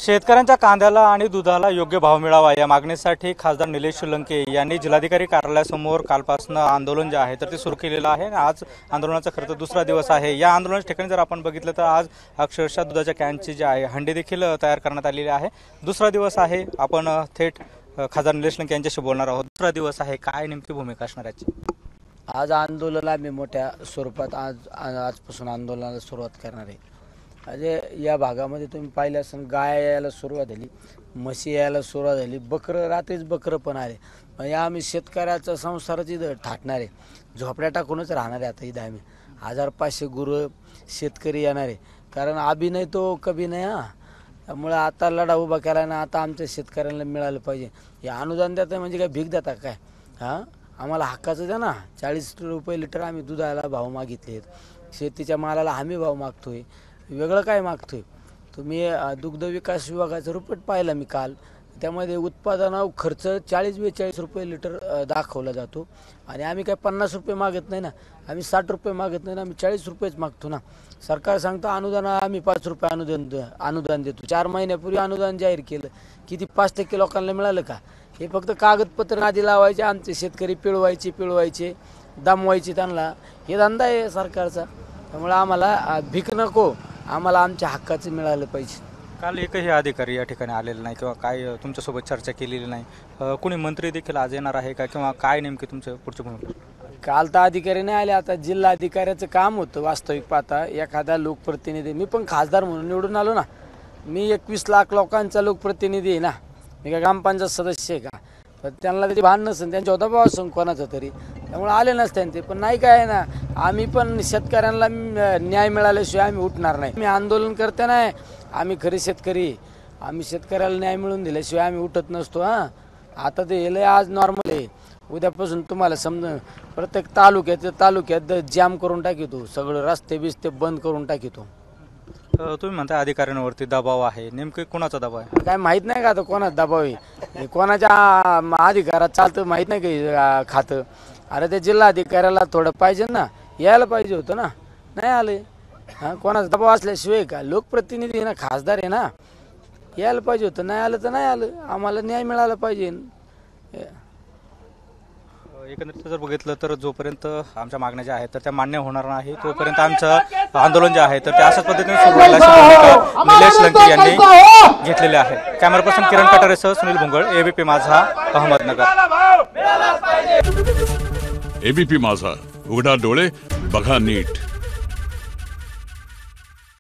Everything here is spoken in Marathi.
शेतकऱ्यांच्या कांद्याला आणि दुधाला योग्य भाव मिळावा या मागणीसाठी खासदार निलेश लंके यांनी जिल्हाधिकारी कार्यालयासमोर कालपासून आंदोलन जे आहे तर ते सुरू केलेलं आहे। आज आंदोलनाचा खरं तर दुसरा दिवस आहे। या आंदोलनाच्या ठिकाणी जर आपण बघितलं तर आज अक्षरशः दुधाच्या कॅनची जे आहे हंडी देखील तयार करण्यात आलेली आहे। दुसरा दिवस आहे। आपण थेट खासदार निलेश लंके यांच्याशी बोलणार आहोत। दुसरा दिवस आहे, काय नेमकी भूमिका असणार याची? आज आंदोलनाला आम्ही मोठ्या स्वरूपात आजपासून आंदोलनाला सुरुवात करणार आहे। म्हणजे या भागामध्ये तुम्ही पाहिलं असेल, गाय यायला सुरुवात झाली, म्हशी यायला सुरुवात झाली, बकरं रात्रीच बकरं पण आले। म्हणजे आम्ही शेतकऱ्याचा संसाराची थाटणार आहे, झोपड्या टाकूनच राहणार आहे। आता इथं आम्ही 1500 गुरं शेतकरी येणार आहे, कारण अभिनय तो कभी नाही हा। त्यामुळे आता लढा उभा केला ना, आता आमच्या शेतकऱ्यांना मिळालं पाहिजे। हे अनुदान देतं म्हणजे काय भीक देता काय? हां, आम्हाला हक्काचं द्या ना। 40 रुपये लिटर आम्ही दुधाला भाव मागितले, शेतीच्या मालाला हमी भाव मागतोय, वेगळं काय मागतोय? तुम्ही दुग्ध विकास विभागाचा रिपोर्ट पाहिला मी काल, त्यामध्ये उत्पादनावर खर्च 40-42 रुपये लिटर दाखवला जातो आणि आम्ही काय 50 रुपये मागत नाही ना, आम्ही 60 रुपये मागत नाही ना, आम्ही 40 रुपयेच मागतो ना। सरकार सांगतं अनुदान आम्ही 5 रुपये अनुदान देतो। 4 महिन्यापूर्वी अनुदान जाहीर केलं, किती 5% लोकांना मिळालं का? हे फक्त कागदपत्र आधी लावायचे, आमचे शेतकरी पिळवायचे दमवायचे त्यांना, हे धंदा आहे सरकारचा। त्यामुळे आम्हाला भीक नको, आम्हाला आमच्या हक्काचं मिळालं पाहिजे। काल एकही अधिकारी या ठिकाणी आलेला नाही किंवा काय तुमच्यासोबत चर्चा केलेली नाही? कोणी मंत्री देखील आज येणार आहे का, किंवा काय नेमकी तुमचं पुढची भूमिका? काल तर अधिकारी नाही आले। आता जिल्हा अधिकाऱ्याचं काम होतं वास्तविक पाहता, एखादा लोकप्रतिनिधी, मी पण खासदार म्हणून निवडून आलो ना, मी 21 लाख लोकांचा लोकप्रतिनिधी आहे ना, मी काय ग्रामपंचायत सदस्य आहे का? पण त्यांना तरी भान नसेल, त्यांच्या दबाव असून कोणाचं तरी, त्यामुळे आले नसते ते। पण नाही काय ना, आम्ही पण शेतकऱ्यांना न्याय मिळाल्याशिवाय आम्ही उठणार नाही। मी आंदोलन करते नाही, आम्ही खरे शेतकरी, आम्ही शेतकऱ्याला न्याय मिळवून दिल्याशिवाय आम्ही उठत नसतो। हां, आता ते हे आज नॉर्मल आहे, उद्यापासून तुम्हाला समजा प्रत्येक तालुक्यात जाम करून टाकितो, सगळं रस्ते बिस्ते बंद करून टाकितो। तुम्ही म्हणता अधिकाऱ्यांवरती दबाव आहे, नेमकं कोणाचा दबाव आहे? काय माहीत नाही का आता कोणाचा दबाव आहे, कोणाच्या अधिकारात चालतं माहीत नाही का खातं? अरे ते जिल्हा अधिकाऱ्याला थोडं पाहिजे ना, यायला पाहिजे होतं ना, नाही आले। हां, कोणाचा दबाव असल्याशिवाय का? लोकप्रतिनिधी आहे ना, खासदार आहे ना, यायला पाहिजे होतं, नाही आलं तर नाही आलं, आम्हाला न्याय मिळाला पाहिजे। एकंदरीत जर बघितलं तर जोपर्यंत आमच्या मागण्या ज्या आहेत तर त्या मान्य होणार नाही, तोपर्यंत आमचं आंदोलन जे आहे तर ते अशाच पद्धतीने सुरू राहील, अशी भूमिका निलेश लंके यांनी घेतलेली आहे। कॅमेरा पर्सन किरण कटारेसह सुनील भुंगळ, एबीपी माझा, अहमदनगर। एबीपी माझा, उघडा डोळे बघा नीट।